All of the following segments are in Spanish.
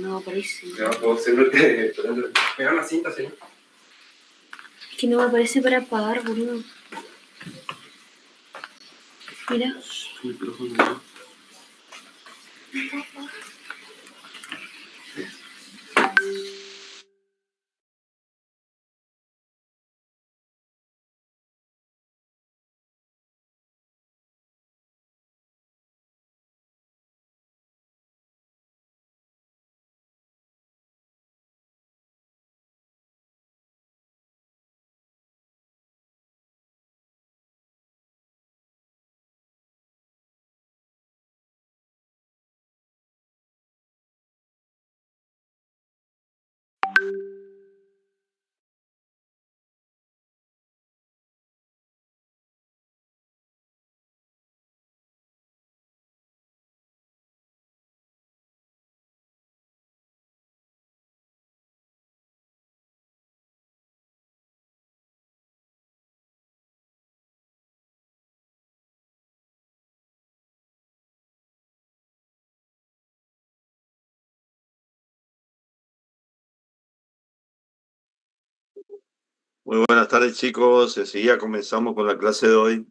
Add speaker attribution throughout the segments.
Speaker 1: No aparece.
Speaker 2: No, puedo hacer pegar la cinta, ¿sí?
Speaker 1: Es que no me aparece para apagar, boludo. Mira.
Speaker 3: Muy buenas tardes, chicos. Enseguida comenzamos con la clase de hoy.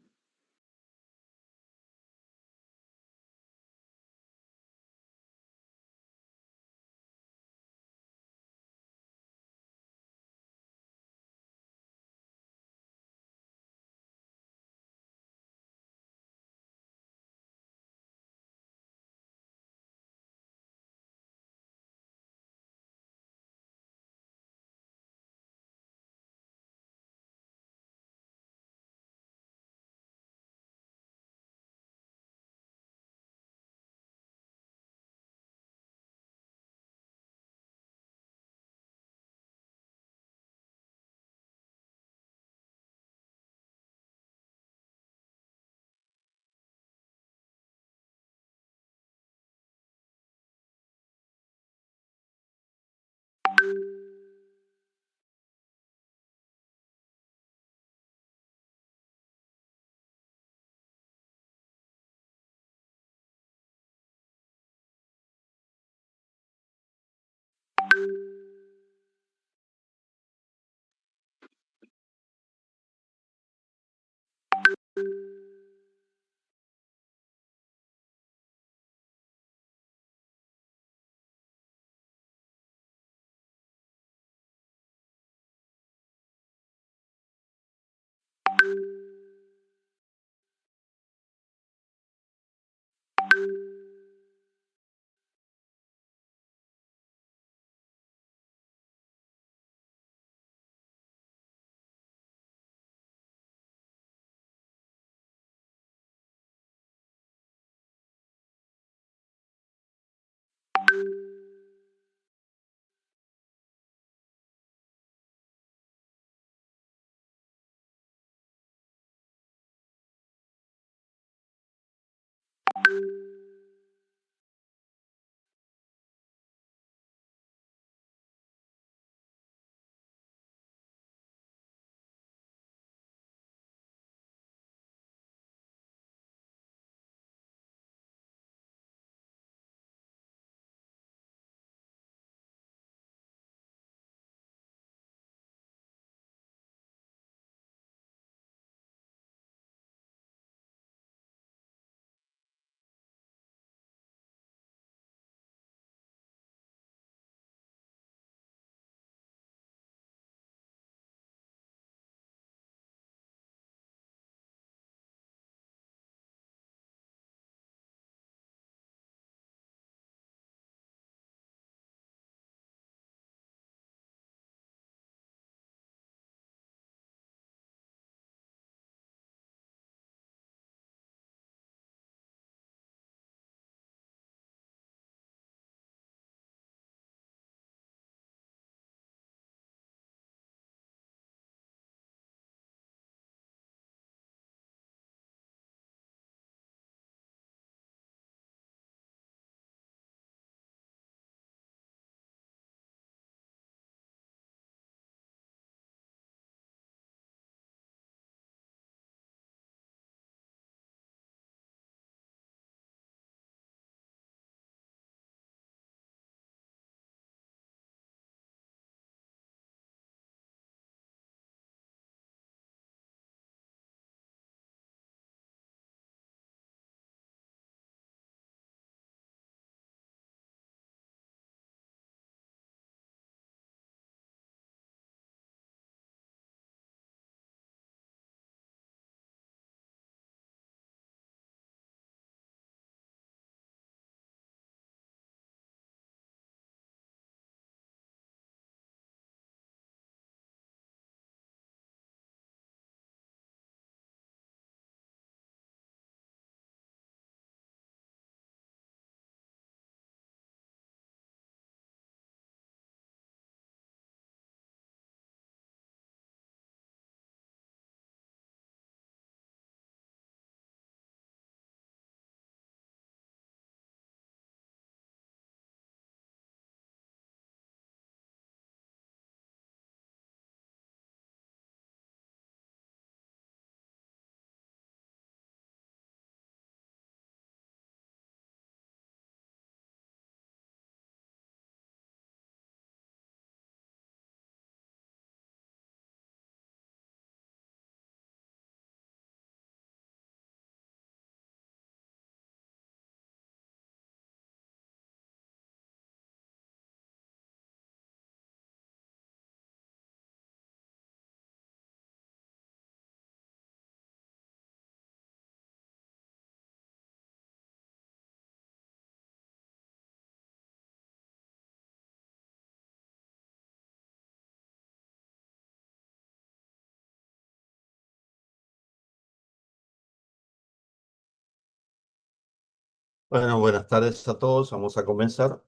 Speaker 3: Bueno, buenas tardes a todos. Vamos a comenzar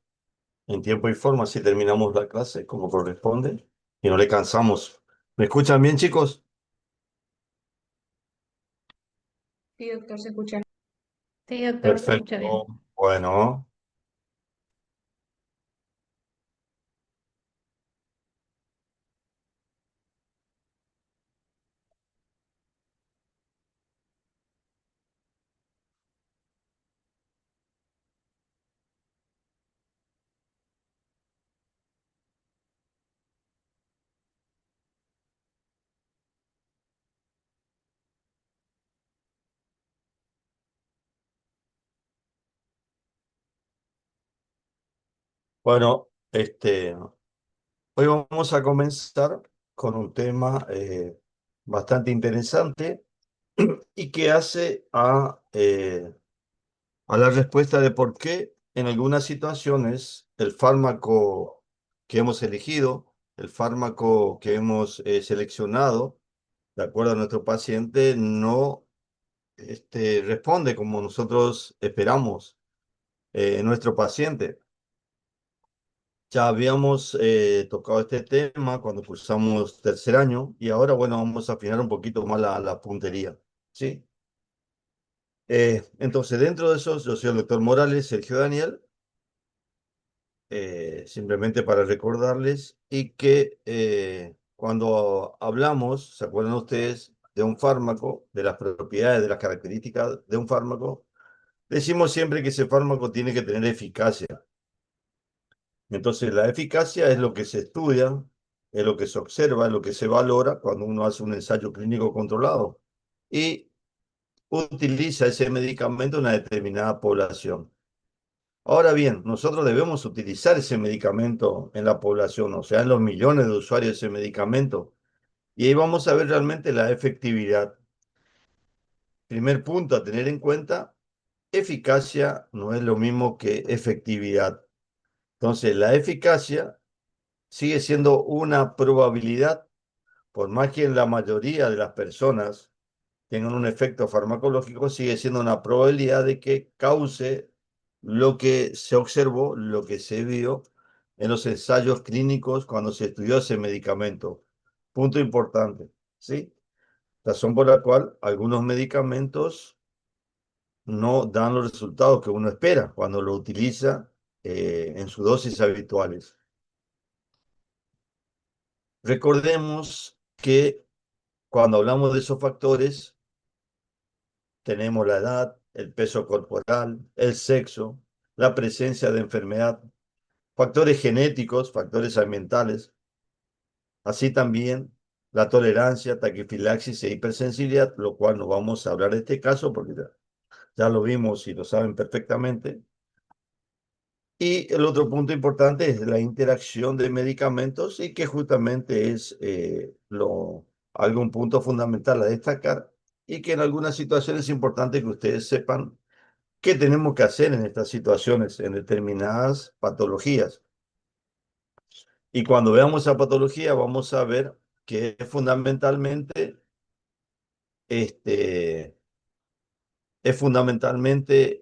Speaker 3: en tiempo y forma, así terminamos la clase como corresponde y no le cansamos. ¿Me escuchan bien, chicos?
Speaker 1: Sí, doctor, se escucha. Sí, doctor, se escucha bien.
Speaker 3: Perfecto. Bueno, bueno, hoy vamos a comenzar con un tema bastante interesante y que hace a la respuesta de por qué en algunas situaciones el fármaco que hemos elegido, el fármaco que hemos seleccionado, de acuerdo a nuestro paciente, no responde como nosotros esperamos en nuestro paciente. Ya habíamos tocado este tema cuando cursamos tercer año y ahora, bueno, vamos a afinar un poquito más la puntería, ¿sí? Entonces, dentro de eso, yo soy el doctor Morales, Sergio Daniel, simplemente para recordarles y que cuando hablamos, ¿se acuerdan ustedes de un fármaco, de las propiedades, de las características de un fármaco? Decimos siempre que ese fármaco tiene que tener eficacia. Entonces, la eficacia es lo que se estudia, es lo que se observa, es lo que se valora cuando uno hace un ensayo clínico controlado y utiliza ese medicamento en una determinada población. Ahora bien, nosotros debemos utilizar ese medicamento en la población, o sea, en los millones de usuarios de ese medicamento. Y ahí vamos a ver realmente la efectividad. Primer punto a tener en cuenta, eficacia no es lo mismo que efectividad. Entonces, la eficacia sigue siendo una probabilidad, por más que en la mayoría de las personas tengan un efecto farmacológico, sigue siendo una probabilidad de que cause lo que se observó, lo que se vio en los ensayos clínicos cuando se estudió ese medicamento. Punto importante, ¿sí? Razón por la cual algunos medicamentos no dan los resultados que uno espera cuando lo utiliza en sus dosis habituales. Recordemos que cuando hablamos de esos factores, tenemos la edad, el peso corporal, el sexo, la presencia de enfermedad, factores genéticos, factores ambientales, así también la tolerancia, taquifilaxis e hipersensibilidad, lo cual no vamos a hablar de este caso porque ya lo vimos y lo saben perfectamente. Y el otro punto importante es la interacción de medicamentos y que justamente es algún punto fundamental a destacar y que en algunas situaciones es importante que ustedes sepan qué tenemos que hacer en estas situaciones, en determinadas patologías. Y cuando veamos esa patología vamos a ver que este, es fundamentalmente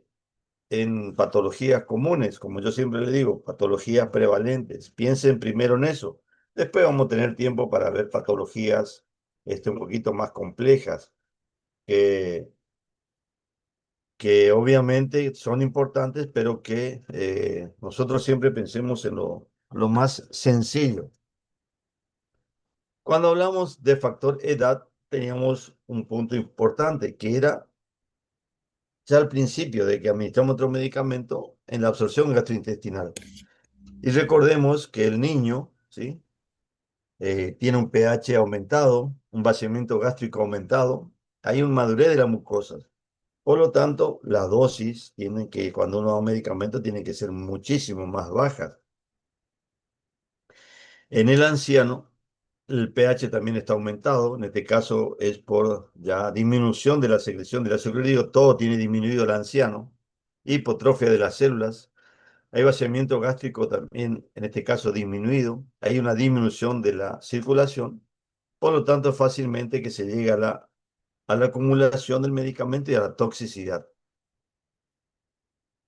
Speaker 3: en patologías comunes, como yo siempre le digo, patologías prevalentes. Piensen primero en eso. Después vamos a tener tiempo para ver patologías un poquito más complejas, que, que obviamente son importantes, pero que nosotros siempre pensemos en lo más sencillo. Cuando hablamos de factor edad, teníamos un punto importante, que era ya al principio de que administramos otro medicamento en la absorción gastrointestinal. Y recordemos que el niño, ¿sí? Tiene un pH aumentado, un vaciamiento gástrico aumentado, hay un madurez de la mucosa. Por lo tanto, las dosis cuando uno da un medicamento, tienen que ser muchísimo más bajas. En el anciano, el pH también está aumentado, en este caso es por ya disminución de la secreción del ácido clorhídrico, todo tiene disminuido el anciano, hipotrofia de las células, hay vaciamiento gástrico también, en este caso disminuido, hay una disminución de la circulación, por lo tanto fácilmente que se llega a la acumulación del medicamento y a la toxicidad.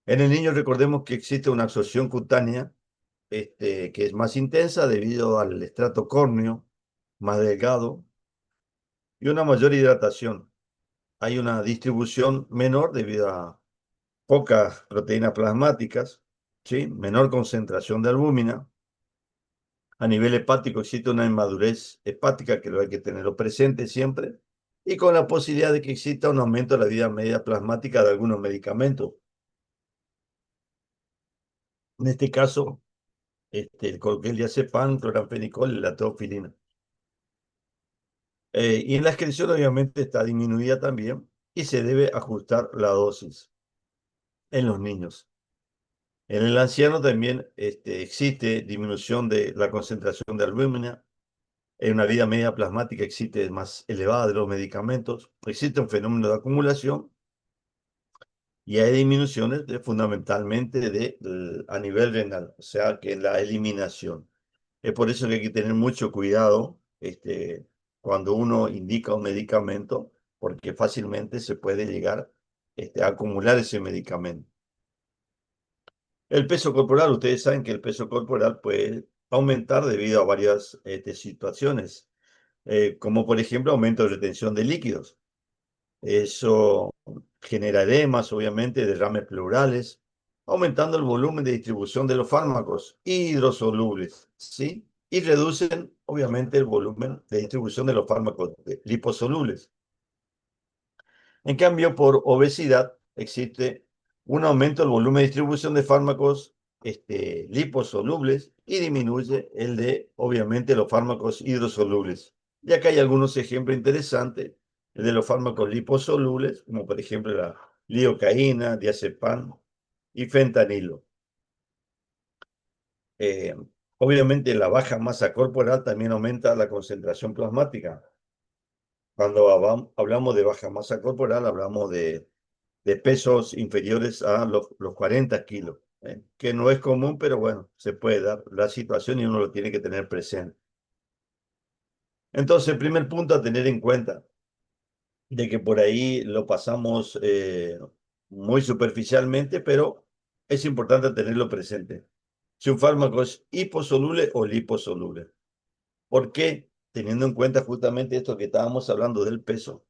Speaker 3: En el niño recordemos que existe una absorción cutánea que es más intensa debido al estrato córneo, más delgado, y una mayor hidratación. Hay una distribución menor debido a pocas proteínas plasmáticas, ¿sí? Menor concentración de albúmina. A nivel hepático existe una inmadurez hepática que lo hay que tenerlo presente siempre, y con la posibilidad de que exista un aumento de la vida media plasmática de algunos medicamentos. En este caso, el diazepam, cloramfenicol y la teofilina. Y en la excreción obviamente está disminuida también y se debe ajustar la dosis en los niños. En el anciano también existe disminución de la concentración de albúmina. En una vida media plasmática existe más elevada de los medicamentos. Existe un fenómeno de acumulación y hay disminuciones fundamentalmente a nivel renal, o sea que en la eliminación. Es por eso que hay que tener mucho cuidado cuando uno indica un medicamento, porque fácilmente se puede llegar a acumular ese medicamento. El peso corporal, ustedes saben que el peso corporal puede aumentar debido a varias situaciones, como por ejemplo aumento de retención de líquidos. Eso genera edemas, obviamente, derrames pleurales, aumentando el volumen de distribución de los fármacos hidrosolubles, ¿sí? Y reducen, obviamente, el volumen de distribución de los fármacos liposolubles. En cambio, por obesidad existe un aumento del volumen de distribución de fármacos liposolubles y disminuye el de, obviamente, los fármacos hidrosolubles. Y acá hay algunos ejemplos interesantes de los fármacos liposolubles, como por ejemplo la lidocaína, diazepam y fentanilo. Eh, Obviamente la baja masa corporal también aumenta la concentración plasmática. Cuando hablamos de baja masa corporal, hablamos de pesos inferiores a los 40 kilos, que no es común, pero bueno, se puede dar la situación y uno lo tiene que tener presente. Entonces, el primer punto a tener en cuenta, de que por ahí lo pasamos muy superficialmente, pero es importante tenerlo presente. Si un fármaco es hiposoluble o liposoluble. ¿Por qué? Teniendo en cuenta justamente esto que estábamos hablando del peso.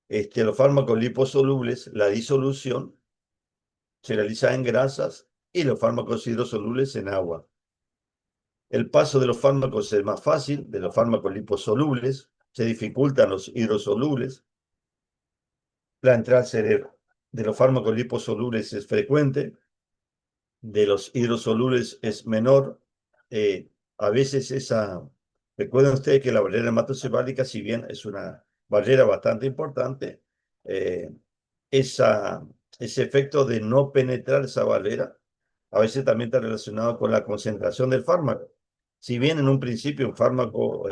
Speaker 3: Los fármacos liposolubles, la disolución se realiza en grasas y los fármacos hidrosolubles en agua. El paso de los fármacos es más fácil, de los fármacos liposolubles, se dificultan los hidrosolubles. La entrada al cerebro de los fármacos liposolubles es frecuente, de los hidrosolubles es menor. A veces recuerden ustedes que la barrera hematocefálica, si bien es una barrera bastante importante, eh, esa, ese efecto de no penetrar esa barrera a veces también está relacionado con la concentración del fármaco. Si bien en un principio un fármaco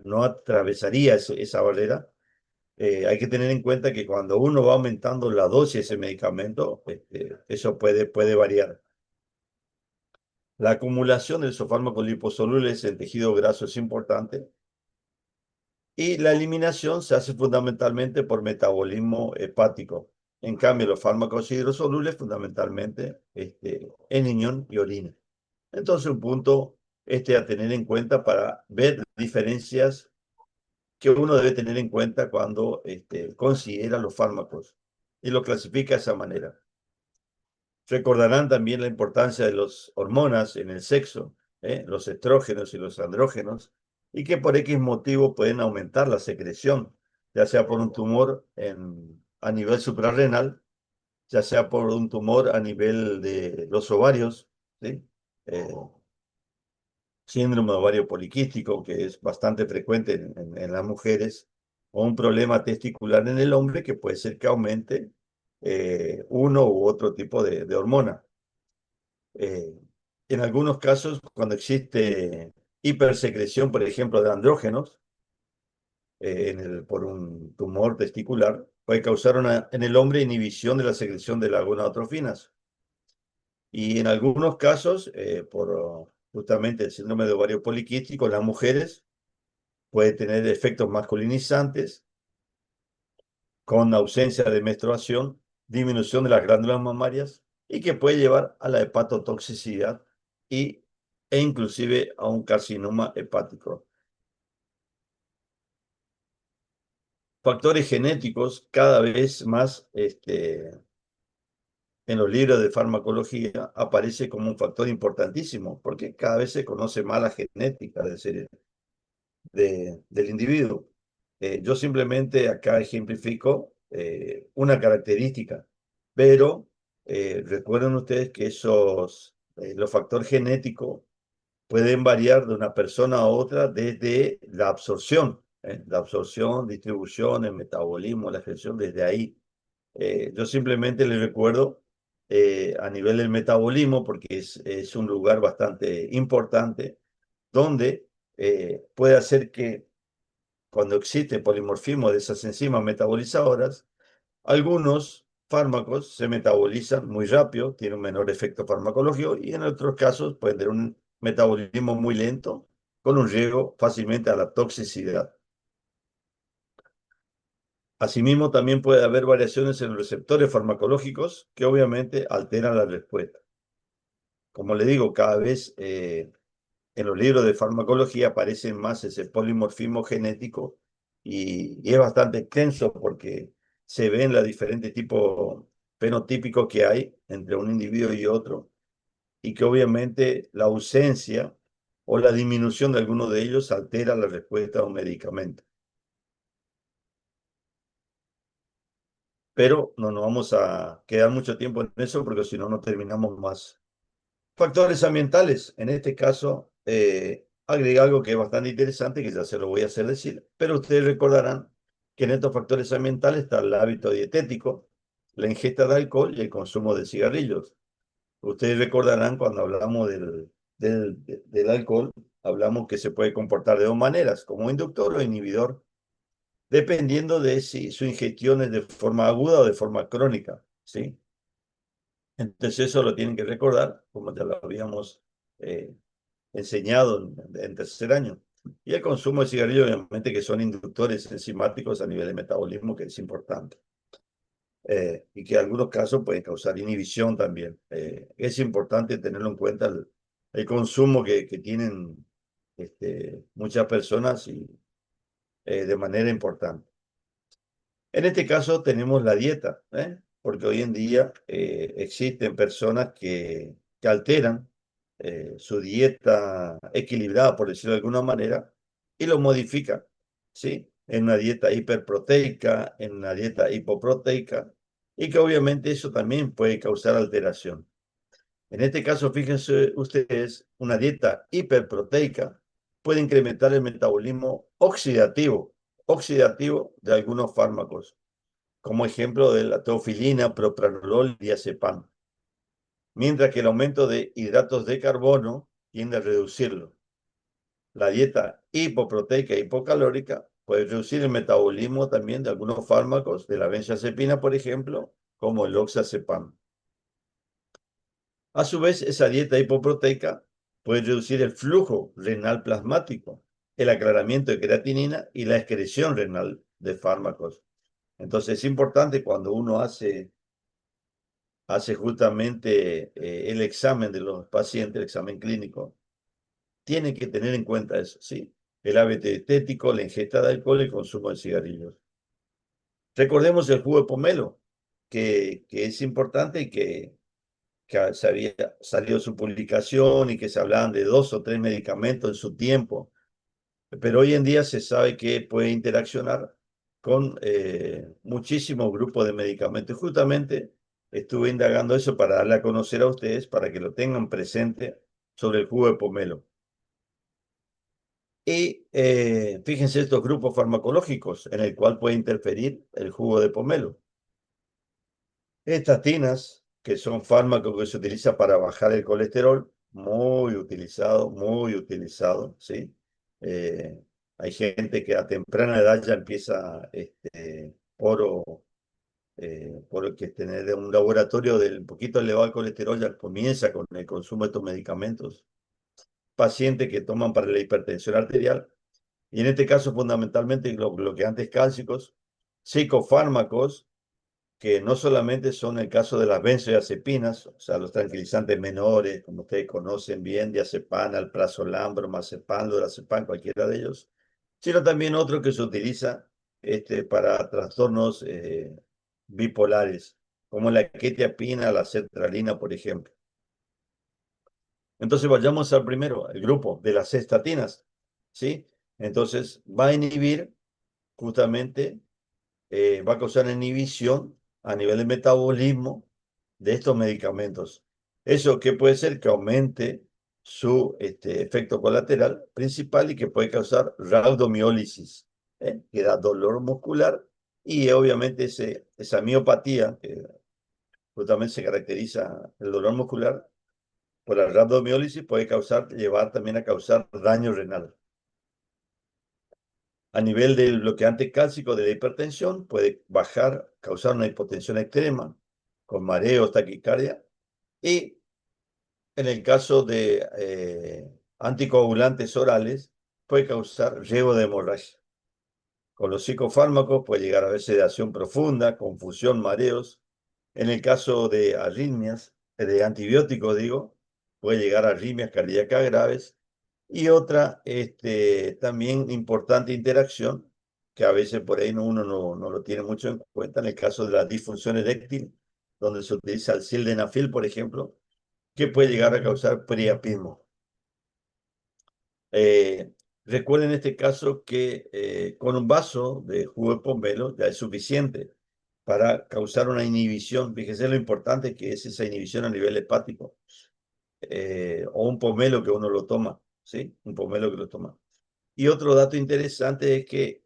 Speaker 3: no atravesaría esa barrera, hay que tener en cuenta que cuando uno va aumentando la dosis de ese medicamento, eso puede variar. La acumulación de esos fármacos liposolubles en tejido graso es importante y la eliminación se hace fundamentalmente por metabolismo hepático. En cambio, los fármacos hidrosolubles fundamentalmente en riñón y orina. Entonces, un punto a tener en cuenta para ver diferencias que uno debe tener en cuenta cuando considera los fármacos y lo clasifica de esa manera. Recordarán también la importancia de las hormonas en el sexo, los estrógenos y los andrógenos, y que por X motivo pueden aumentar la secreción, ya sea por un tumor a nivel suprarrenal, ya sea por un tumor a nivel de los ovarios, ¿sí? Eh, Síndrome de ovario poliquístico, que es bastante frecuente en las mujeres, o un problema testicular en el hombre, que puede ser que aumente uno u otro tipo de hormona. Eh, en algunos casos, cuando existe hipersecreción, por ejemplo, de andrógenos por un tumor testicular, puede causar en el hombre inhibición de la secreción de las gonadotrofinas. Y en algunos casos, por justamente el síndrome de ovario poliquístico, las mujeres puede tener efectos masculinizantes con ausencia de menstruación, disminución de las glándulas mamarias y que puede llevar a la hepatotoxicidad e inclusive a un carcinoma hepático. Factores genéticos cada vez más en los libros de farmacología aparece como un factor importantísimo, porque cada vez se conoce más la genética del individuo. Yo simplemente acá ejemplifico una característica, pero recuerden ustedes que los factores genéticos pueden variar de una persona a otra desde la absorción, distribución, el metabolismo, la gestión, desde ahí. Yo simplemente les recuerdo a nivel del metabolismo, porque es un lugar bastante importante, donde puede hacer que cuando existe polimorfismo de esas enzimas metabolizadoras, algunos fármacos se metabolizan muy rápido, tienen un menor efecto farmacológico y en otros casos pueden tener un metabolismo muy lento con un riesgo fácilmente a la toxicidad. Asimismo, también puede haber variaciones en los receptores farmacológicos que obviamente alteran la respuesta. Como le digo, cada vez en los libros de farmacología aparece más ese polimorfismo genético y es bastante extenso porque se ven los diferentes tipos fenotípicos que hay entre un individuo y otro y que obviamente la ausencia o la disminución de alguno de ellos altera la respuesta a un medicamento. Pero no nos vamos a quedar mucho tiempo en eso porque si no, no terminamos más. Factores ambientales, en este caso, agrega algo que es bastante interesante, que ya se lo voy a hacer decir, pero ustedes recordarán que en estos factores ambientales está el hábito dietético, la ingesta de alcohol y el consumo de cigarrillos. Ustedes recordarán cuando hablamos del alcohol, hablamos que se puede comportar de dos maneras, como inductor o inhibidor, dependiendo de si su ingestión es de forma aguda o de forma crónica, ¿sí? Entonces eso lo tienen que recordar, como ya lo habíamos eh, enseñado en tercer año. Y el consumo de cigarrillos, obviamente, que son inductores enzimáticos a nivel de metabolismo, que es importante. Y que en algunos casos pueden causar inhibición también. Es importante tenerlo en cuenta el consumo que tienen muchas personas y de manera importante. En este caso tenemos la dieta, porque hoy en día existen personas que alteran su dieta equilibrada, por decirlo de alguna manera, y lo modifican, ¿sí? En una dieta hiperproteica, en una dieta hipoproteica, y que obviamente eso también puede causar alteración. En este caso, fíjense ustedes, una dieta hiperproteica puede incrementar el metabolismo oxidativo de algunos fármacos, como ejemplo de la teofilina, propranolol y diazepam, mientras que el aumento de hidratos de carbono tiende a reducirlo. La dieta hipoproteica e hipocalórica puede reducir el metabolismo también de algunos fármacos, de la benzodiazepina, por ejemplo, como el oxazepam. A su vez, esa dieta hipoproteica puede reducir el flujo renal plasmático, el aclaramiento de creatinina y la excreción renal de fármacos. Entonces es importante cuando uno hace justamente el examen de los pacientes, el examen clínico, tiene que tener en cuenta eso, ¿sí? El hábito dietético, la ingesta de alcohol y el consumo de cigarrillos. Recordemos el jugo de pomelo, que es importante y que se había salido su publicación y que se hablaban de 2 o 3 medicamentos en su tiempo, pero hoy en día se sabe que puede interaccionar con muchísimos grupos de medicamentos. Justamente estuve indagando eso para darle a conocer a ustedes, para que lo tengan presente sobre el jugo de pomelo. Y fíjense estos grupos farmacológicos en el cual puede interferir el jugo de pomelo. Estatinas, que son fármacos que se utilizan para bajar el colesterol, muy utilizado, ¿sí? Eh, Hay gente que a temprana edad ya empieza por el que tener un laboratorio del poquito elevado el colesterol, ya comienza con el consumo de estos medicamentos. Pacientes que toman para la hipertensión arterial, y en este caso fundamentalmente bloqueantes cálcicos, psicofármacos, que no solamente son el caso de las benzodiazepinas, o sea, los tranquilizantes menores, como ustedes conocen bien, diazepam, alprazolam, bromazepam, lorazepam, cualquiera de ellos, sino también otro que se utiliza para trastornos bipolares, como la quetiapina, la sertralina, por ejemplo. Entonces vayamos al primero, el grupo de las estatinas, ¿sí? Entonces va a inhibir justamente, va a causar inhibición a nivel de metabolismo de estos medicamentos. Eso que puede ser que aumente su efecto colateral principal y que puede causar rhabdomiólisis, que da dolor muscular y obviamente esa miopatía, que justamente se caracteriza el dolor muscular por la rhabdomiólisis, puede llevar también a causar daño renal. A nivel del bloqueante cálcico de la hipertensión, puede causar una hipotensión extrema, con mareos, taquicardia, y en el caso de anticoagulantes orales, puede causar riesgo de hemorragia. Con los psicofármacos puede llegar a haber sedación profunda, confusión, mareos. En el caso de arritmias, de antibióticos, digo, puede llegar a arritmias cardíacas graves. Y otra también importante interacción, que a veces por ahí uno no lo tiene mucho en cuenta, en el caso de la disfunción eréctil, donde se utiliza el sildenafil, por ejemplo, que puede llegar a causar priapismo. Eh, Recuerden en este caso que con un vaso de jugo de pomelo ya es suficiente para causar una inhibición. Fíjense lo importante que es esa inhibición a nivel hepático. O un pomelo que uno lo toma, ¿sí? Un pomelo que lo toma. Y otro dato interesante es que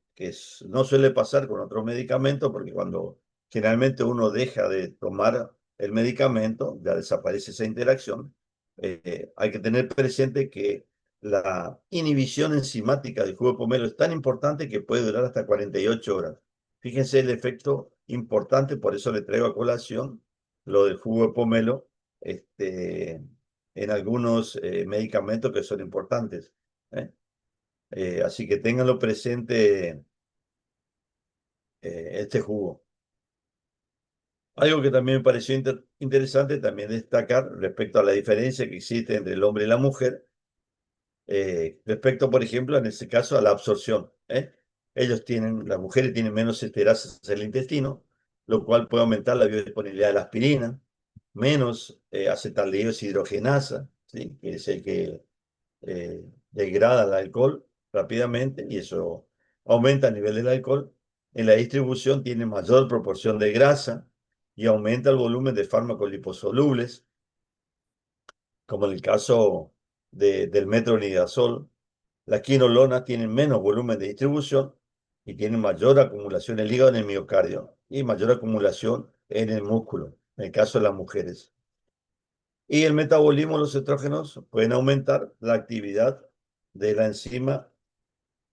Speaker 3: no suele pasar con otros medicamentos, porque cuando generalmente uno deja de tomar el medicamento, ya desaparece esa interacción. Hay que tener presente que la inhibición enzimática del jugo de pomelo es tan importante que puede durar hasta 48 horas. Fíjense el efecto importante, por eso le traigo a colación lo del jugo de pomelo en algunos medicamentos que son importantes. ¿Eh? Así que ténganlo presente este jugo. Algo que también me pareció interesante también destacar respecto a la diferencia que existe entre el hombre y la mujer, respecto, por ejemplo, en este caso, a la absorción. Las mujeres tienen menos esterasas en el intestino, lo cual puede aumentar la biodisponibilidad de la aspirina, menos acetaldehído hidrogenasa, ¿sí? Que es el que degrada el alcohol rápidamente y eso aumenta el nivel del alcohol. En la distribución tiene mayor proporción de grasa y aumenta el volumen de fármacos liposolubles, como en el caso del metronidazol. Las quinolonas tienen menos volumen de distribución y tienen mayor acumulación en el hígado, en el miocardio y mayor acumulación en el músculo, en el caso de las mujeres. Y el metabolismo de los estrógenos pueden aumentar la actividad de la enzima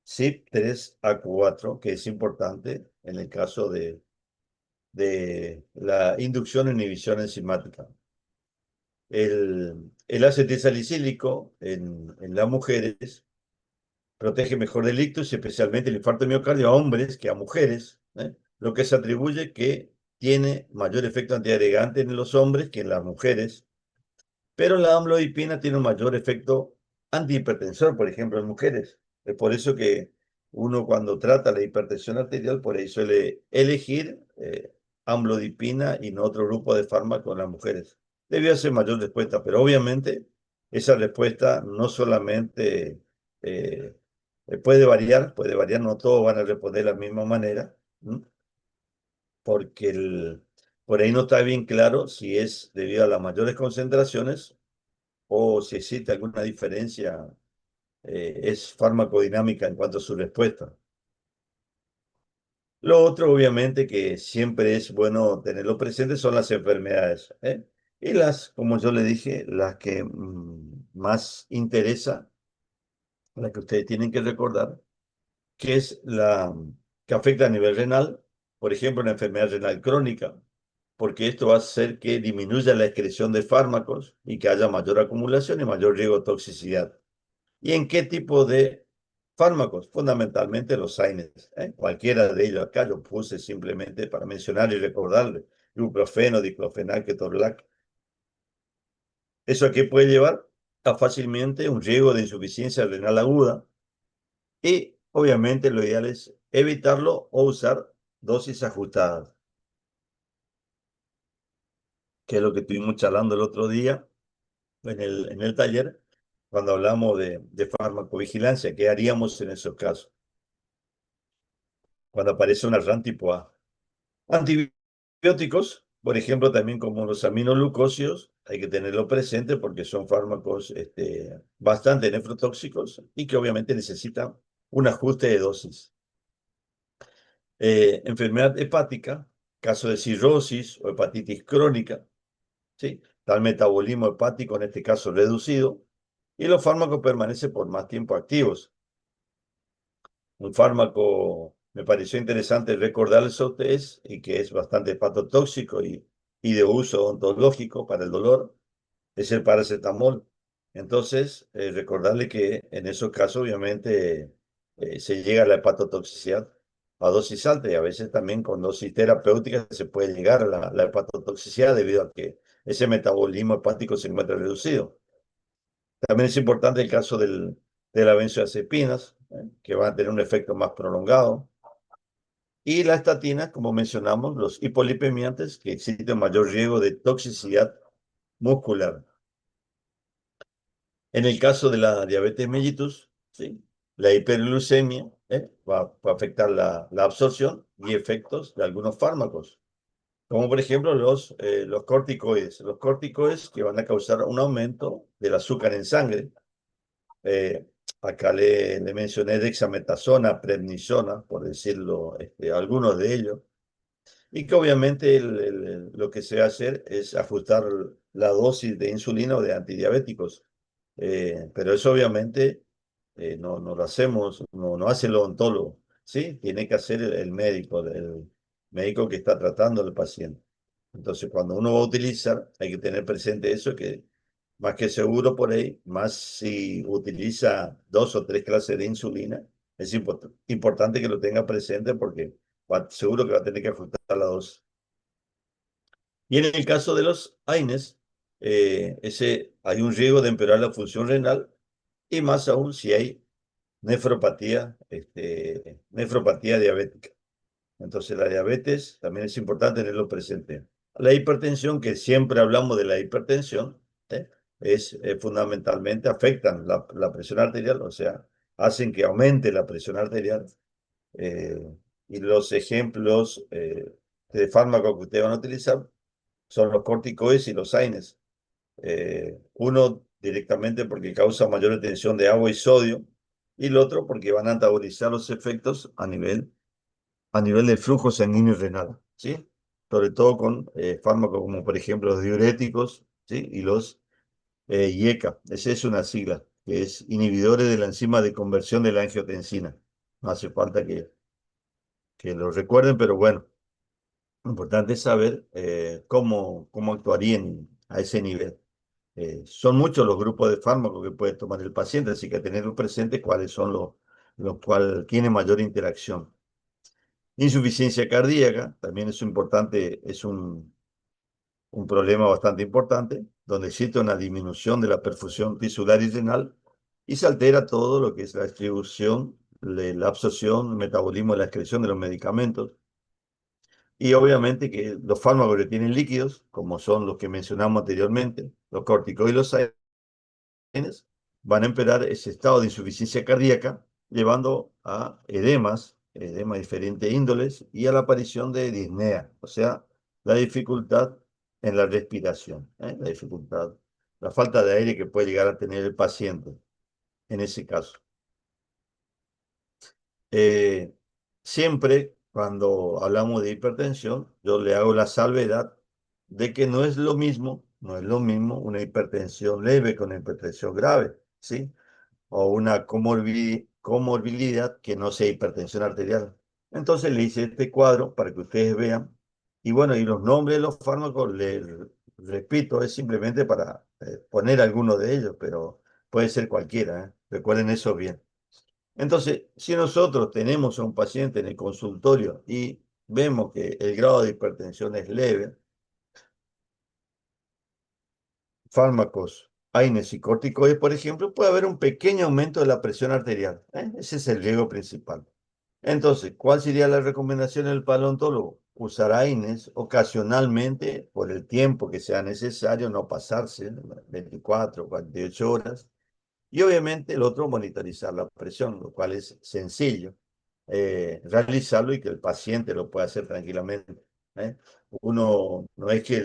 Speaker 3: CYP3A4, que es importante en el caso de la inducción e inhibición enzimática. El acetilsalicílico en las mujeres protege mejor del ictus, especialmente el infarto de miocardio a hombres que a mujeres, lo que se atribuye que tiene mayor efecto antiagregante en los hombres que en las mujeres. Pero la amlodipina tiene un mayor efecto antihipertensor, por ejemplo, en mujeres. Es por eso que uno cuando trata la hipertensión arterial, por ahí suele elegir amlodipina y no otro grupo de fármacos en las mujeres. Debió ser mayor respuesta, pero obviamente esa respuesta no solamente puede variar, no todos van a responder de la misma manera, porque por ahí no está bien claro si es debido a las mayores concentraciones o si existe alguna diferencia, es farmacodinámica en cuanto a su respuesta. Lo otro, obviamente, que siempre es bueno tenerlo presente son las enfermedades. Y como yo le dije, las que más interesa, la que ustedes tienen que recordar, que es la que afecta a nivel renal, por ejemplo, la enfermedad renal crónica, porque esto va a hacer que disminuya la excreción de fármacos y que haya mayor acumulación y mayor riesgo de toxicidad. ¿Y en qué tipo de Fármacos, fundamentalmente los AINES, ¿eh? Cualquiera de ellos acá yo puse simplemente para mencionar y recordarle. Ibuprofeno, diclofenac, ketorolac. ¿Eso a qué puede llevar? A fácilmente un riesgo de insuficiencia renal aguda y obviamente lo ideal es evitarlo o usar dosis ajustadas, que es lo que estuvimos charlando el otro día en el taller cuando hablamos de farmacovigilancia. ¿Qué haríamos en esos casos? Cuando aparece una RAN tipo A. Antibióticos, por ejemplo, también como los aminoglucósidos, hay que tenerlo presente porque son fármacos bastante nefrotóxicos y que obviamente necesitan un ajuste de dosis. Enfermedad hepática, caso de cirrosis o hepatitis crónica, ¿sí? Tal metabolismo hepático, en este caso reducido, y los fármacos permanecen por más tiempo activos. Un fármaco me pareció interesante recordarles a ustedes y que es bastante hepatotóxico y de uso odontológico para el dolor, es el paracetamol. Entonces, recordarle que en esos casos, obviamente, se llega a la hepatotoxicidad a dosis alta y a veces también con dosis terapéuticas se puede llegar a la hepatotoxicidad debido a que ese metabolismo hepático se encuentra reducido. También es importante el caso de las benzodiazepinas, que van a tener un efecto más prolongado. Y las estatinas, como mencionamos, los hipolipemiantes, que existe mayor riesgo de toxicidad muscular. En el caso de la diabetes mellitus, ¿sí? La hiperglucemia va a afectar la absorción y efectos de algunos fármacos, como por ejemplo los corticoides. Los corticoides que van a causar un aumento del azúcar en sangre. Eh, Acá le mencioné dexametasona, prednisona, por decirlo, algunos de ellos. Y que obviamente lo que se va a hacer es ajustar la dosis de insulina o de antidiabéticos. Pero eso obviamente no lo hacemos, no hace el odontólogo, ¿sí? Tiene que hacer el médico, el médico que está tratando al paciente. Entonces, cuando uno va a utilizar, hay que tener presente eso, que más que seguro por ahí, más si utiliza 2 o 3 clases de insulina, es importante que lo tenga presente porque seguro que va a tener que ajustar la dosis. Y en el caso de los AINES, hay un riesgo de empeorar la función renal y más aún si hay nefropatía diabética. Entonces la diabetes también es importante tenerlo presente. La hipertensión, que siempre hablamos de la hipertensión, es fundamentalmente afectan la presión arterial, o sea, hacen que aumente la presión arterial. eh, y los ejemplos de fármacos que ustedes van a utilizar son los corticoides y los AINES. Uno directamente porque causa mayor retención de agua y sodio, y el otro porque van a antagonizar los efectos a nivel del flujo sanguíneo y renal, ¿sí? Sobre todo con fármacos como por ejemplo los diuréticos, ¿sí? Y los IECA, esa es una sigla, que es inhibidores de la enzima de conversión de la angiotensina. No hace falta que lo recuerden, pero bueno, lo importante es saber cómo actuarían a ese nivel. Son muchos los grupos de fármacos que puede tomar el paciente, así que tenerlo presente cuáles son los cuales tienen mayor interacción. Insuficiencia cardíaca, también es importante, es un problema bastante importante, donde existe una disminución de la perfusión tisular y renal y se altera todo lo que es la distribución, la absorción, el metabolismo y la excreción de los medicamentos. Y obviamente que los fármacos que tienen líquidos, como son los que mencionamos anteriormente, los corticoides y los van a empeorar ese estado de insuficiencia cardíaca, llevando a edemas de diferentes índoles y a la aparición de disnea, o sea, la dificultad en la respiración, la falta de aire que puede llegar a tener el paciente en ese caso. Eh, Siempre cuando hablamos de hipertensión, yo le hago la salvedad de que no es lo mismo una hipertensión leve con una hipertensión grave, ¿sí? O una comorbilidad que no sea hipertensión arterial. Entonces le hice este cuadro para que ustedes vean. Y bueno, y los nombres de los fármacos, repito, es simplemente para poner algunos de ellos, pero puede ser cualquiera, ¿eh? Recuerden eso bien. Entonces, si nosotros tenemos a un paciente en el consultorio y vemos que el grado de hipertensión es leve, fármacos, AINES y corticoides, por ejemplo, puede haber un pequeño aumento de la presión arterial. Ese es el riesgo principal. Entonces, ¿cuál sería la recomendación del paleontólogo? Usar AINES ocasionalmente por el tiempo que sea necesario, no pasarse 24, 48 horas. Y obviamente el otro, monitorizar la presión, lo cual es sencillo, realizarlo y que el paciente lo pueda hacer tranquilamente. ¿eh? Uno no es que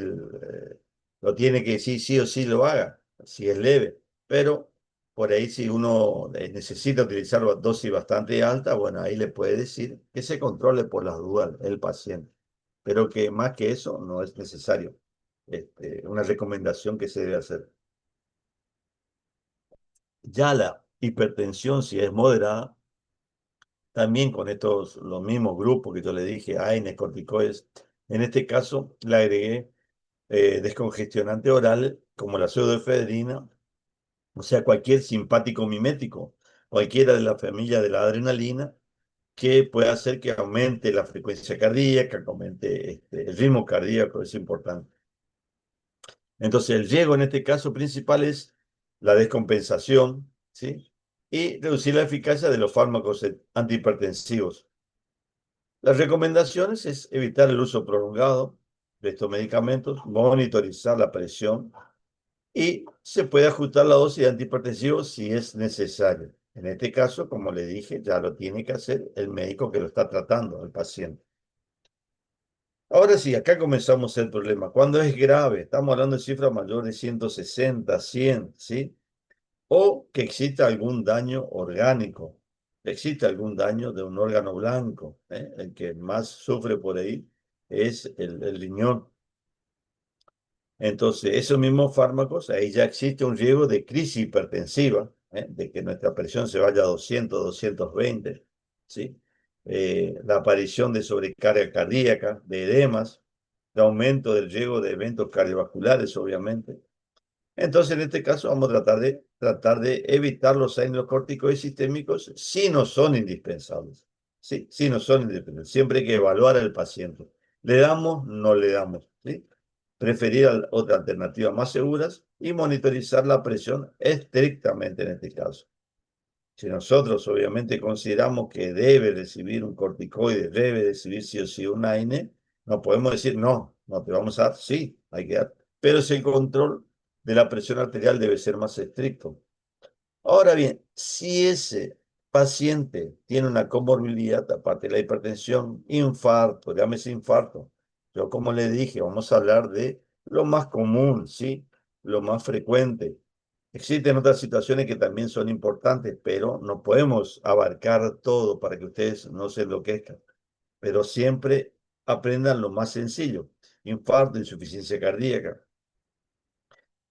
Speaker 3: lo tiene que decir sí o sí lo haga, si es leve, pero por ahí si uno necesita utilizar dosis bastante alta, bueno, ahí le puede decir que se controle por las dudas el paciente, pero que más que eso no es necesario. Una recomendación que se debe hacer. Ya la hipertensión, si es moderada, también con los mismos grupos que yo le dije, AINES, corticoides, en este caso le agregué descongestionante oral como la pseudoefedrina, o sea, cualquier simpático mimético, cualquiera de la familia de la adrenalina, que pueda hacer que aumente la frecuencia cardíaca, que aumente el ritmo cardíaco, es importante. Entonces, el riesgo en este caso principal es la descompensación, ¿sí? Y reducir la eficacia de los fármacos antihipertensivos. Las recomendaciones es evitar el uso prolongado de estos medicamentos, monitorizar la presión y se puede ajustar la dosis de antihipertensivos si es necesario. En este caso, como le dije, ya lo tiene que hacer el médico que lo está tratando, el paciente. Ahora sí, acá comenzamos el problema. Cuando es grave, estamos hablando de cifras mayores de 160, 100, ¿sí? O que exista algún daño orgánico, existe algún daño de un órgano blanco, ¿eh? El que más sufre por ahí es el riñón. Entonces, esos mismos fármacos, ahí ya existe un riesgo de crisis hipertensiva, de que nuestra presión se vaya a 200, 220, ¿sí? La aparición de sobrecarga cardíaca, de edemas, de aumento del riesgo de eventos cardiovasculares, obviamente. Entonces, en este caso, vamos a tratar de evitar los corticoides sistémicos si no son indispensables. Sí, si no son indispensables. Siempre hay que evaluar al paciente. ¿Le damos? No le damos. ¿Sí? Preferir otras alternativas más seguras y monitorizar la presión estrictamente en este caso. Si nosotros obviamente consideramos que debe recibir un corticoide, debe recibir sí o sí un AINE, no podemos decir no, no te vamos a dar, sí, hay que dar. Pero si el control de la presión arterial debe ser más estricto. Ahora bien, si ese paciente tiene una comorbilidad, aparte de la hipertensión, infarto, llámese infarto, yo como le dije, vamos a hablar de lo más común, ¿sí? Lo más frecuente. Existen otras situaciones que también son importantes, pero no podemos abarcar todo para que ustedes no se enloquezcan. Pero siempre aprendan lo más sencillo. Infarto, insuficiencia cardíaca.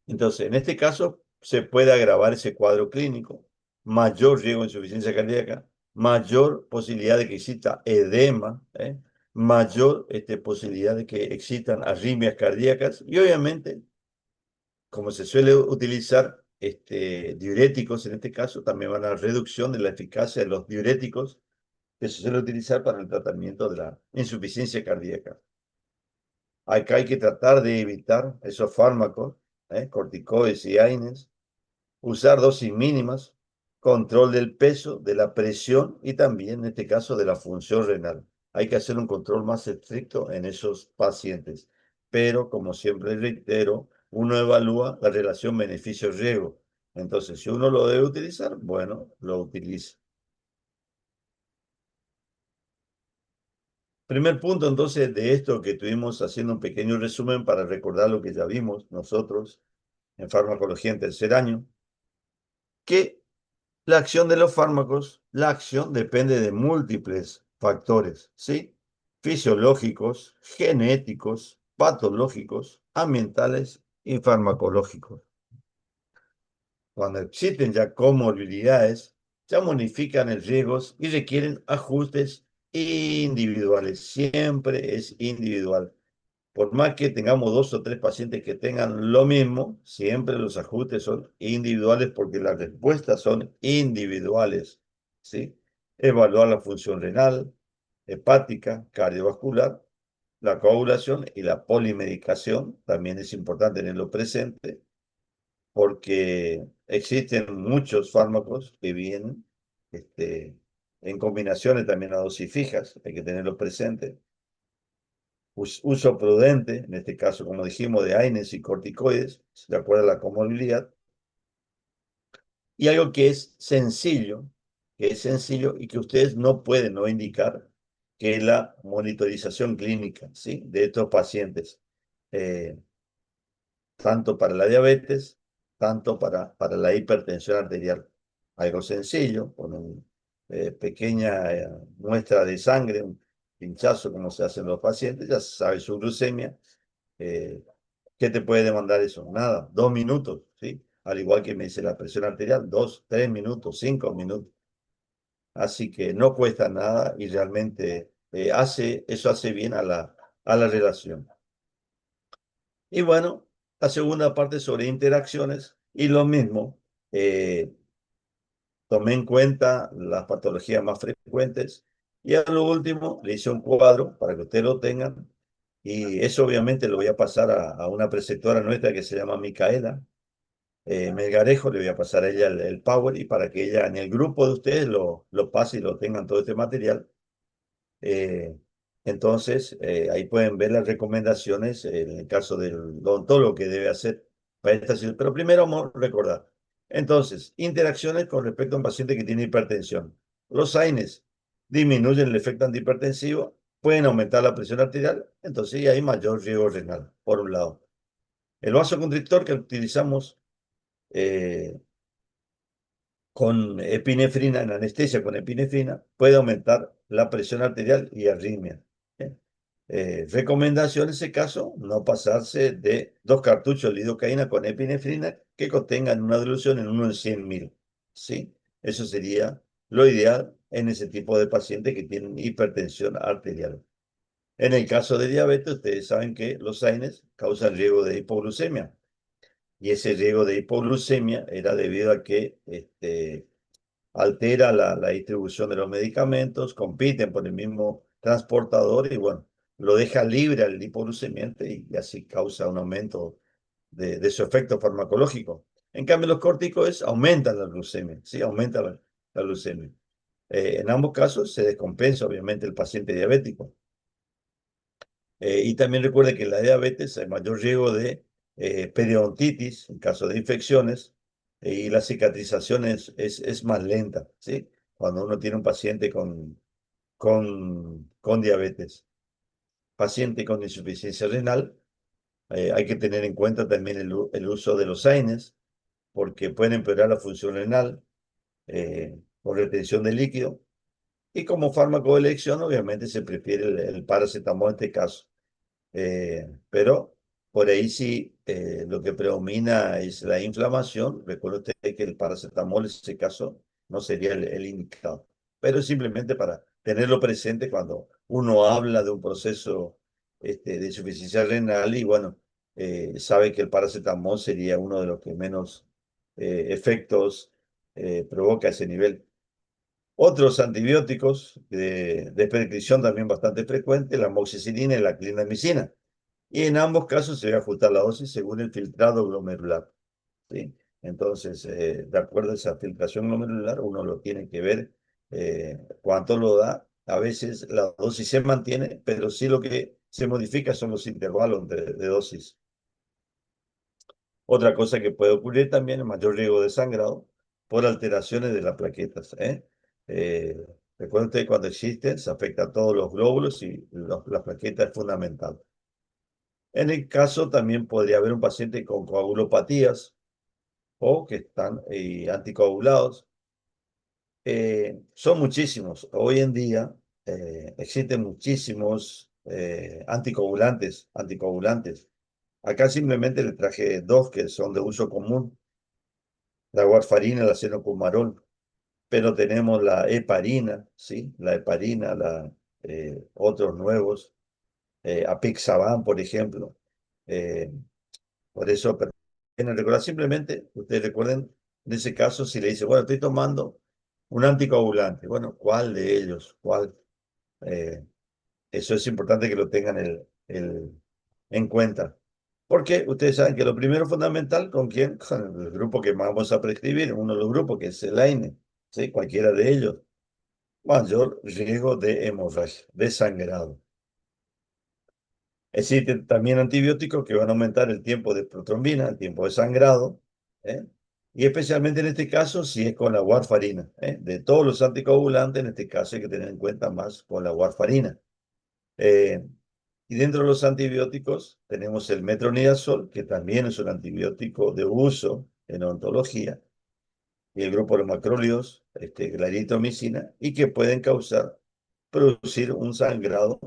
Speaker 3: Entonces, en este caso, se puede agravar ese cuadro clínico, mayor riesgo de insuficiencia cardíaca, mayor posibilidad de que exista edema, mayor posibilidad de que existan arritmias cardíacas y obviamente, como se suele utilizar diuréticos en este caso, también van a la reducción de la eficacia de los diuréticos que se suele utilizar para el tratamiento de la insuficiencia cardíaca. Acá hay que tratar de evitar esos fármacos, corticoides y AINES, usar dosis mínimas, control del peso, de la presión y también en este caso de la función renal. Hay que hacer un control más estricto en esos pacientes. Pero, como siempre reitero, uno evalúa la relación beneficio-riesgo. Entonces, si uno lo debe utilizar, bueno, lo utiliza. Primer punto, entonces, de esto que estuvimos haciendo un pequeño resumen para recordar lo que ya vimos nosotros en farmacología en tercer año, que la acción de los fármacos, la acción depende de múltiples factores, ¿sí? Fisiológicos, genéticos, patológicos, ambientales y farmacológicos. Cuando existen ya comorbilidades, ya modifican el riesgo y requieren ajustes individuales. Siempre es individual. Por más que tengamos 2 o 3 pacientes que tengan lo mismo, siempre los ajustes son individuales porque las respuestas son individuales, ¿sí? evaluar la función renal, hepática, cardiovascular, la coagulación y la polimedicación. También es importante tenerlo presente porque existen muchos fármacos que vienen en combinaciones también a dosis fijas, hay que tenerlo presente. Uso prudente, en este caso, como dijimos, de AINES y corticoides, de acuerdo a la comorbilidad. Y algo que es sencillo y que ustedes no pueden no indicar, que es la monitorización clínica, ¿sí? De estos pacientes. Eh, Tanto para la diabetes, tanto para la hipertensión arterial. Algo sencillo, con una pequeña muestra de sangre, un pinchazo como se hace en los pacientes, ya se sabe su glucemia. Eh, ¿Qué te puede demandar eso? Nada, 2 minutos, ¿sí? Al igual que me dice la presión arterial, 2, 3 minutos, 5 minutos. Así que no cuesta nada y realmente eso hace bien a la relación. Y bueno, la segunda parte sobre interacciones y lo mismo, eh, tomé en cuenta las patologías más frecuentes y a lo último le hice un cuadro para que ustedes lo tengan y eso obviamente lo voy a pasar a una preceptora nuestra que se llama Micaela Melgarejo, le voy a pasar a ella el Power y para que ella en el grupo de ustedes lo pase y lo tengan todo este material. Eh, entonces, ahí pueden ver las recomendaciones en el caso del odontólogo que debe hacer para esta situación. Pero primero vamos a recordar. Entonces, interacciones con respecto a un paciente que tiene hipertensión. Los AINES disminuyen el efecto antihipertensivo, pueden aumentar la presión arterial, entonces hay mayor riesgo renal, por un lado. El vasoconstrictor que utilizamos eh, con epinefrina, en anestesia con epinefrina, puede aumentar la presión arterial y arritmia. ¿Eh? Recomendación en ese caso, no pasarse de 2 cartuchos de lidocaína con epinefrina que contengan una dilución en 1 en 100.000. ¿Sí? Eso sería lo ideal en ese tipo de pacientes que tienen hipertensión arterial. En el caso de diabetes, ustedes saben que los AINES causan riesgo de hipoglucemia. Y ese riesgo de hipoglucemia era debido a que altera la distribución de los medicamentos, compiten por el mismo transportador y bueno, lo deja libre al hipoglucemiante y así causa un aumento de su efecto farmacológico. En cambio, los corticoides aumentan la glucemia, ¿sí? Aumentan la glucemia. En ambos casos se descompensa obviamente el paciente diabético. Y también recuerde que en la diabetes hay mayor riesgo de periodontitis en caso de infecciones y la cicatrización es más lenta, ¿sí? Cuando uno tiene un paciente con diabetes. Paciente con insuficiencia renal, hay que tener en cuenta también el uso de los AINES porque pueden empeorar la función renal por retención de líquido. Y como fármaco de elección, obviamente se prefiere el paracetamol en este caso. Pero por ahí sí lo que predomina es la inflamación. Recuerde usted que el paracetamol en ese caso no sería el indicado, pero simplemente para tenerlo presente cuando uno habla de un proceso de insuficiencia renal y bueno, sabe que el paracetamol sería uno de los que menos efectos provoca a ese nivel. Otros antibióticos de prescripción también bastante frecuente, la amoxicilina y la clindamicina. Y en ambos casos se debe ajustar la dosis según el filtrado glomerular, ¿sí? Entonces, de acuerdo a esa filtración glomerular, uno lo tiene que ver cuánto lo da. A veces la dosis se mantiene, pero sí lo que se modifica son los intervalos de dosis. Otra cosa que puede ocurrir también es mayor riesgo de sangrado por alteraciones de las plaquetas, ¿eh? Eh, Recuerden ustedes, cuando existen, se afecta a todos los glóbulos y la plaqueta es fundamental. En el caso también podría haber un paciente con coagulopatías o que están anticoagulados. Son muchísimos. Hoy en día existen muchísimos anticoagulantes. Acá simplemente le traje dos que son de uso común, la warfarina y la cenocumarol, pero tenemos la heparina, ¿sí? La heparina, otros nuevos, apixaban, por ejemplo. Eh, Por eso, en recordar simplemente, ustedes recuerden, en ese caso, si le dice, bueno, estoy tomando Un anticoagulante. Bueno, ¿cuál de ellos? ¿Cuál? Eh, Eso es importante que lo tengan en cuenta. Porque ustedes saben que lo primero fundamental, ¿con quién? Con el grupo que vamos a prescribir, uno de los grupos que es el AINE, ¿sí? Cualquiera de ellos. Mayor riesgo de hemorragia, de sangrado. Existen también antibióticos que van a aumentar el tiempo de protrombina, el tiempo de sangrado, ¿eh? Y especialmente en este caso, si es con la warfarina, ¿eh? De todos los anticoagulantes, en este caso hay que tener en cuenta más con la warfarina. Eh, y dentro de los antibióticos tenemos el metronidazol, que también es un antibiótico de uso en odontología, y el grupo de los macrólidos, la eritromicina, y que pueden producir un sangrado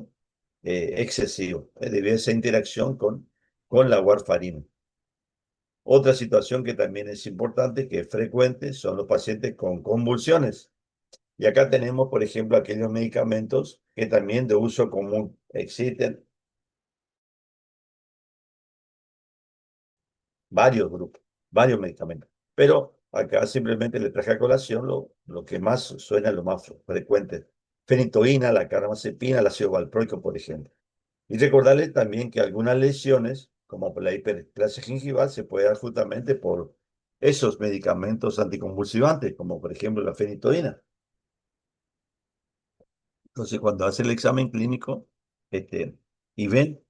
Speaker 3: excesivo, debido a esa interacción con la warfarina. Otra situación que también es importante, que es frecuente, son los pacientes con convulsiones. Y acá tenemos, por ejemplo, aquellos medicamentos que también de uso común existen, varios grupos, varios medicamentos. Pero acá simplemente le traje a colación lo que más suena, lo más frecuente. Fenitoína, la carbamazepina, el ácido valproico, por ejemplo. Y recordarles también que algunas lesiones, como por la hiperplasia gingival, se puede dar justamente por esos medicamentos anticonvulsivantes, como por ejemplo la fenitoína. Entonces, cuando hace el examen clínico y ven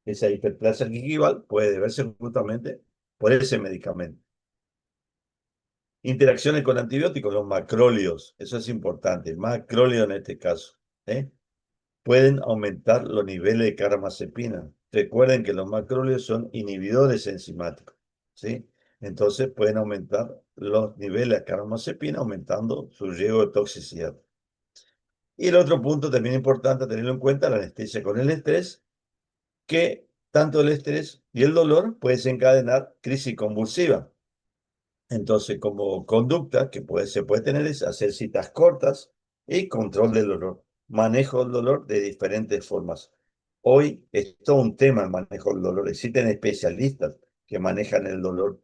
Speaker 3: esa hiperplasia gingival, puede deberse justamente por ese medicamento. Interacciones con antibióticos, los macrólidos, eso es importante, macrólido en este caso, ¿eh? Pueden aumentar los niveles de carbamazepina. Recuerden que los macrólidos son inhibidores enzimáticos, ¿sí? Entonces pueden aumentar los niveles de carbamazepina, aumentando su riesgo de toxicidad. Y el otro punto también importante a tenerlo en cuenta, la anestesia con el estrés, que tanto el estrés y el dolor pueden desencadenar crisis convulsiva. Entonces, como conducta que se puede tener es hacer citas cortas y control del dolor, manejo del dolor de diferentes formas. Hoy es todo un tema el manejo del dolor. Existen especialistas que manejan el dolor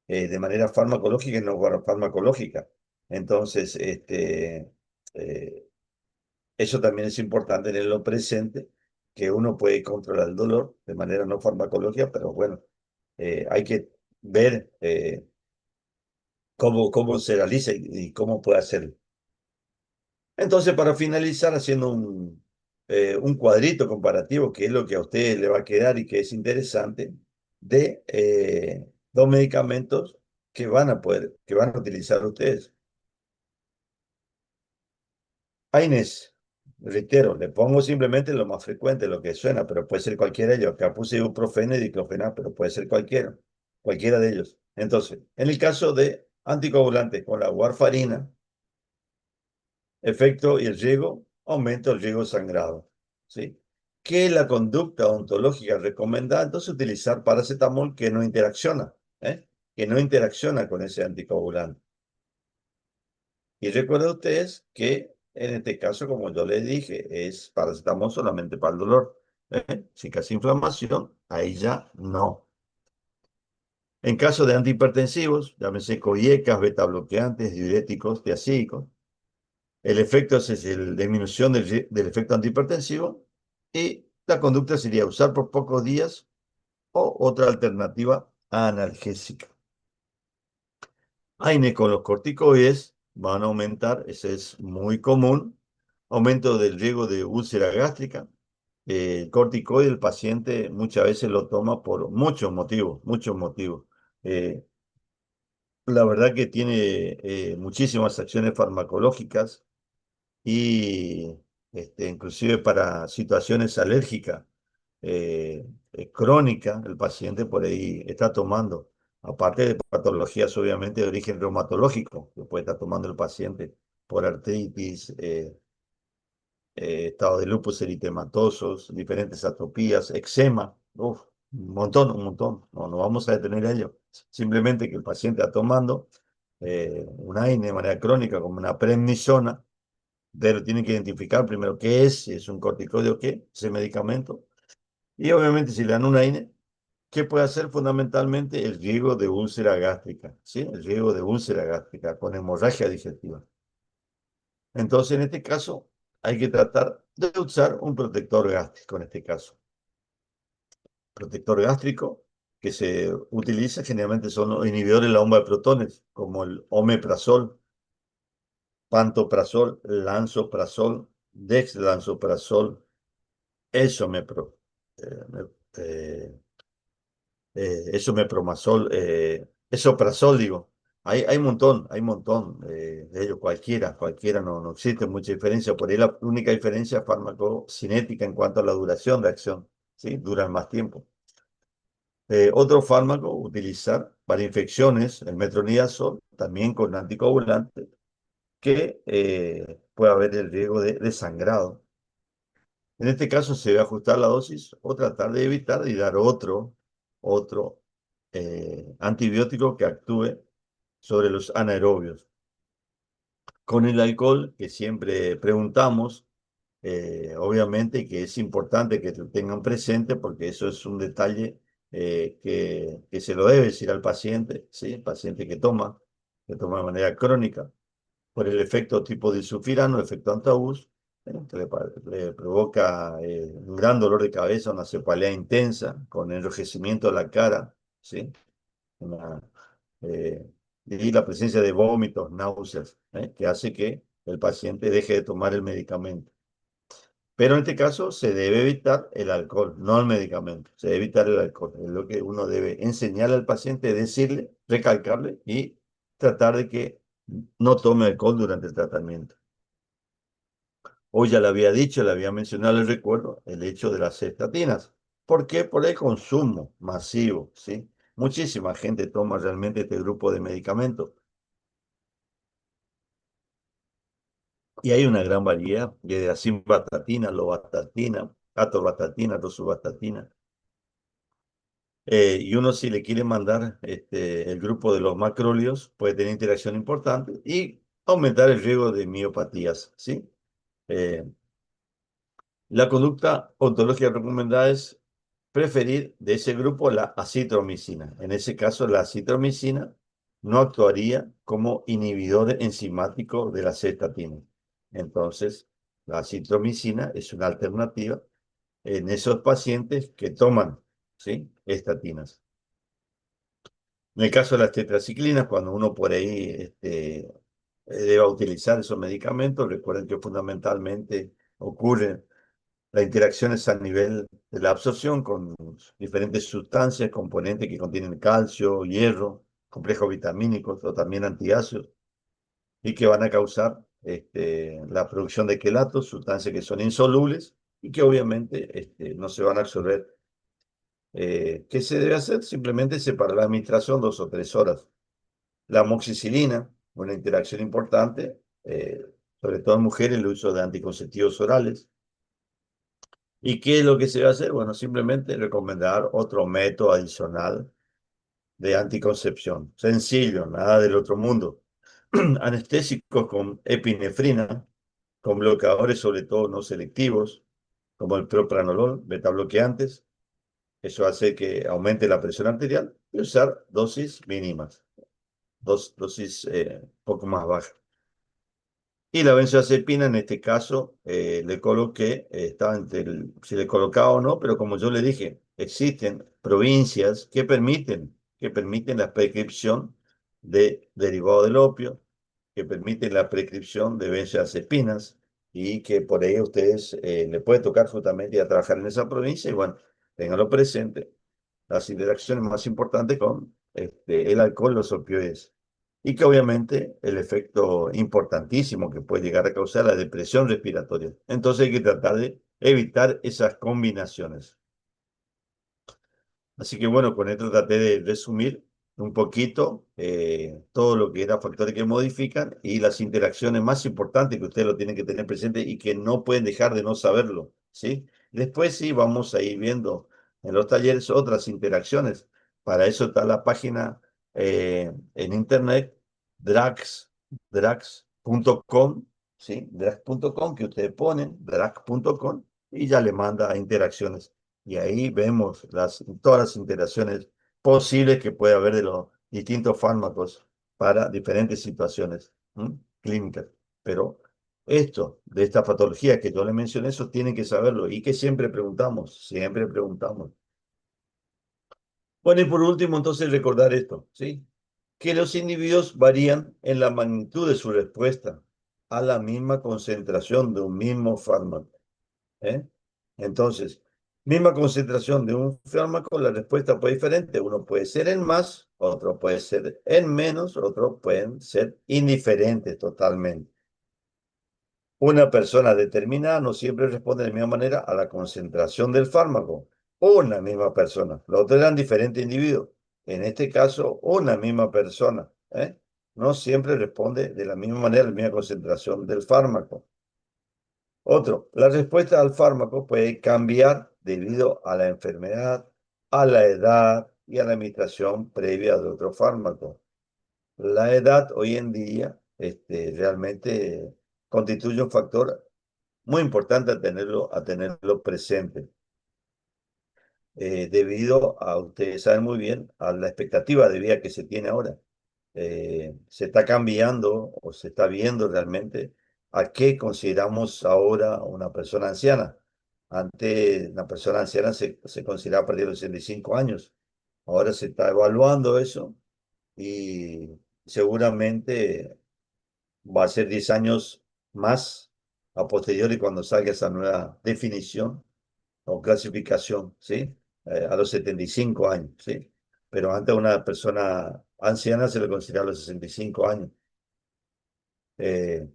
Speaker 3: de manera farmacológica y no farmacológica. Entonces, eh, eso también es importante tenerlo presente, que uno puede controlar el dolor de manera no farmacológica, pero bueno, hay que ver cómo se realiza y cómo puede hacerlo. Entonces, para finalizar, haciendo un cuadrito comparativo, que es lo que a ustedes le va a quedar y que es interesante, de dos medicamentos que van a utilizar ustedes. AINES, reitero, le pongo simplemente lo más frecuente, lo que suena, pero puede ser cualquiera de ellos. Acá puse ibuprofeno y diclofenac, pero puede ser cualquiera de ellos. Entonces, en el caso de anticoagulantes con la warfarina, efecto y el riesgo, aumento el riesgo sangrado, ¿sí? ¿Qué es la conducta odontológica recomendada? Entonces, utilizar paracetamol que no interacciona, ¿eh? Que no interacciona con ese anticoagulante. Y recuerden ustedes que en este caso, como yo les dije, es paracetamol solamente para el dolor, ¿eh? Si casi inflamación, ahí ya no. En caso de antihipertensivos, llámese coiecas, beta bloqueantes, diuréticos, tiazídicos, el efecto es la disminución del efecto antihipertensivo y la conducta sería usar por pocos días o otra alternativa analgésica. AINE con los corticoides van a aumentar, ese es muy común, aumento del riesgo de úlcera gástrica. El corticoide el paciente muchas veces lo toma por muchos motivos, muchos motivos. Eh, la verdad que tiene muchísimas acciones farmacológicas y inclusive para situaciones alérgicas crónicas, el paciente por ahí está tomando, aparte de patologías obviamente de origen reumatológico, que puede estar tomando el paciente por artritis, estado de lupus eritematosos, diferentes atopías, eczema, uf, un montón, un montón. No vamos a detener a ello. Simplemente que el paciente está tomando un AINE de manera crónica como una prednisona, pero tienen que identificar primero qué es, si es un corticoide o qué, ese medicamento. Y obviamente si le dan una AINE, ¿Qué puede hacer fundamentalmente? El riesgo de úlcera gástrica, ¿sí? El riesgo de úlcera gástrica con hemorragia digestiva. Entonces, en este caso, hay que tratar de usar un protector gástrico, en este caso. Protector gástrico que se utiliza generalmente son los inhibidores de la bomba de protones, como el omeprazol, pantoprazol, lansoprazol, dexlansoprazol, esomepro, eh, me- eh, esomeprazol, esoprazol, digo. Hay un montón de ellos, cualquiera, no existe mucha diferencia. Por ahí la única diferencia es farmacocinética en cuanto a la duración de acción, ¿sí? Duran más tiempo. Otro fármaco, utilizar para infecciones, el metronidazol, también con anticoagulante, que puede haber el riesgo de sangrado. En este caso se debe ajustar la dosis o tratar de evitar y dar otro antibiótico que actúe sobre los anaerobios. Con el alcohol, que siempre preguntamos, obviamente que es importante que lo tengan presente porque eso es un detalle que se lo debe decir al paciente, ¿sí? El paciente que toma de manera crónica, por el efecto tipo disulfirano, efecto antabús, que le provoca un gran dolor de cabeza, una cefalea intensa, con enrojecimiento de la cara, ¿sí? Una, eh, y la presencia de vómitos, náuseas, que hace que el paciente deje de tomar el medicamento. Pero en este caso se debe evitar el alcohol, no el medicamento. Se debe evitar el alcohol. Es lo que uno debe enseñar al paciente, decirle, recalcarle y tratar de que no tome alcohol durante el tratamiento. Hoy ya le había dicho, le había mencionado, les recuerdo, el hecho de las estatinas. ¿Por qué? Por el consumo masivo, ¿sí? Muchísima gente toma realmente este grupo de medicamentos. Y hay una gran variedad, desde simvastatina, lovastatina, atorvastatina, rosuvastatina. Y uno si le quiere mandar el grupo de los macrólidos puede tener interacción importante y aumentar el riesgo de miopatías, ¿sí? Eh, la conducta ontológica recomendada es preferir de ese grupo la acitromicina. En ese caso, la acitromicina no actuaría como inhibidor enzimático de la C-estatina. Entonces, la acitromicina es una alternativa en esos pacientes que toman, ¿sí? Estatinas. En el caso de las tetraciclinas, cuando uno por ahí deba utilizar esos medicamentos, recuerden que fundamentalmente ocurren las interacciones a nivel de la absorción con diferentes sustancias, componentes que contienen calcio, hierro, complejos vitamínicos o también antiácidos y que van a causar la producción de quelatos, sustancias que son insolubles y que obviamente no se van a absorber. ¿Qué se debe hacer? Simplemente separar la administración 2 o 3 horas. La amoxicilina, una interacción importante, sobre todo en mujeres, el uso de anticonceptivos orales. ¿Y qué es lo que se va a hacer? Bueno, simplemente recomendar otro método adicional de anticoncepción. Sencillo, nada del otro mundo. Anestésicos con epinefrina, con bloqueadores sobre todo no selectivos, como el propranolol, betabloqueantes. Eso hace que aumente la presión arterial y usar dosis mínimas, dosis poco más bajas. Y la benzodiazepina, en este caso, le coloqué, estaba entre si le colocaba o no, pero como yo le dije, existen provincias que permiten la prescripción de derivado del opio, que permiten la prescripción de benzodiazepinas y que por ahí a ustedes le puede tocar justamente ir a trabajar en esa provincia y bueno, ténganlo presente, las interacciones más importantes con el alcohol, los opioides y que obviamente el efecto importantísimo que puede llegar a causar la depresión respiratoria. Entonces hay que tratar de evitar esas combinaciones. Así que bueno, con esto traté de resumir un poquito todo lo que era factores que modifican y las interacciones más importantes que ustedes lo tienen que tener presente y que no pueden dejar de no saberlo, ¿sí? Después sí vamos a ir viendo en los talleres otras interacciones. Para eso está la página en internet drags.com, ¿sí? Drags.com que ustedes ponen, drags.com y ya le manda interacciones Y ahí vemos todas las interacciones posibles que puede haber de los distintos fármacos para diferentes situaciones clínicas. Pero esto, de esta patología que yo le mencioné, eso tienen que saberlo y que siempre preguntamos, siempre preguntamos. Bueno, y por último, entonces recordar esto, ¿sí? Que los individuos varían en la magnitud de su respuesta a la misma concentración de un mismo fármaco. ¿Eh? Entonces, misma concentración de un fármaco, la respuesta puede ser diferente. Uno puede ser en más, otro puede ser en menos, otros pueden ser indiferentes totalmente. Una persona determinada no siempre responde de la misma manera a la concentración del fármaco. Una misma persona. Los otros eran diferentes individuos. En este caso, una misma persona. No siempre responde de la misma manera a la misma concentración del fármaco. Otro, la respuesta al fármaco puede cambiar debido a la enfermedad, a la edad y a la administración previa de otro fármaco. La edad hoy en día realmente constituye un factor muy importante a tenerlo presente, debido a, ustedes saben muy bien, a la expectativa de vida que se tiene ahora. Se está cambiando o se está viendo realmente a qué consideramos ahora una persona anciana. Antes, una persona anciana se consideraba a partir de los 65 años. Ahora se está evaluando eso y seguramente va a ser 10 años más a posteriori cuando salga esa nueva definición o clasificación, ¿sí? A los 75 años, ¿sí? Pero antes a una persona anciana se le considera a los 65 años. Eh,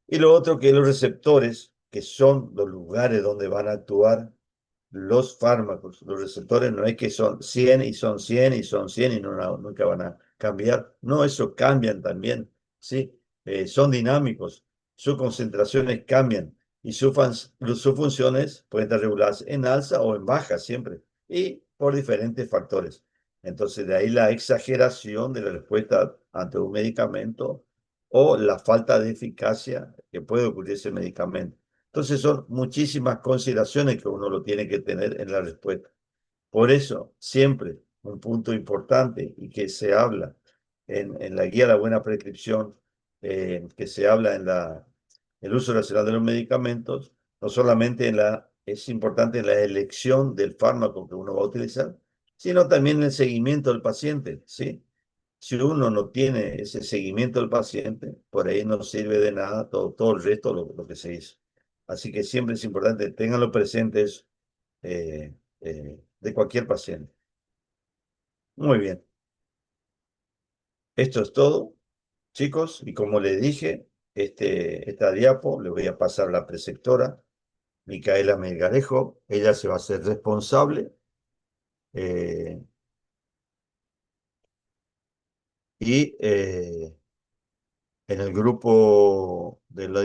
Speaker 3: y lo otro que los receptores, que son los lugares donde van a actuar los fármacos, los receptores no es que son 100 y son 100 y son 100 y nunca van a cambiar. No, eso cambian también, ¿sí? Son dinámicos, sus concentraciones cambian y sus funciones pueden estar reguladas en alza o en baja siempre y por diferentes factores. Entonces, de ahí la exageración de la respuesta ante un medicamento o la falta de eficacia que puede ocurrir ese medicamento. Entonces son muchísimas consideraciones que uno lo tiene que tener en la respuesta. Por eso, siempre un punto importante y que se habla en la guía de la buena prescripción, que se habla el uso racional de los medicamentos, no solamente es importante en la elección del fármaco que uno va a utilizar, sino también en el seguimiento del paciente, ¿sí? Si uno no tiene ese seguimiento del paciente, por ahí no sirve de nada todo el resto lo que se hizo. Así que siempre es importante, tenganlo presentes de cualquier paciente. Muy bien, esto es todo, chicos, y como les dije, esta diapo le voy a pasar a la preceptora, Micaela Melgarejo, ella se va a hacer responsable eh, y en el grupo de la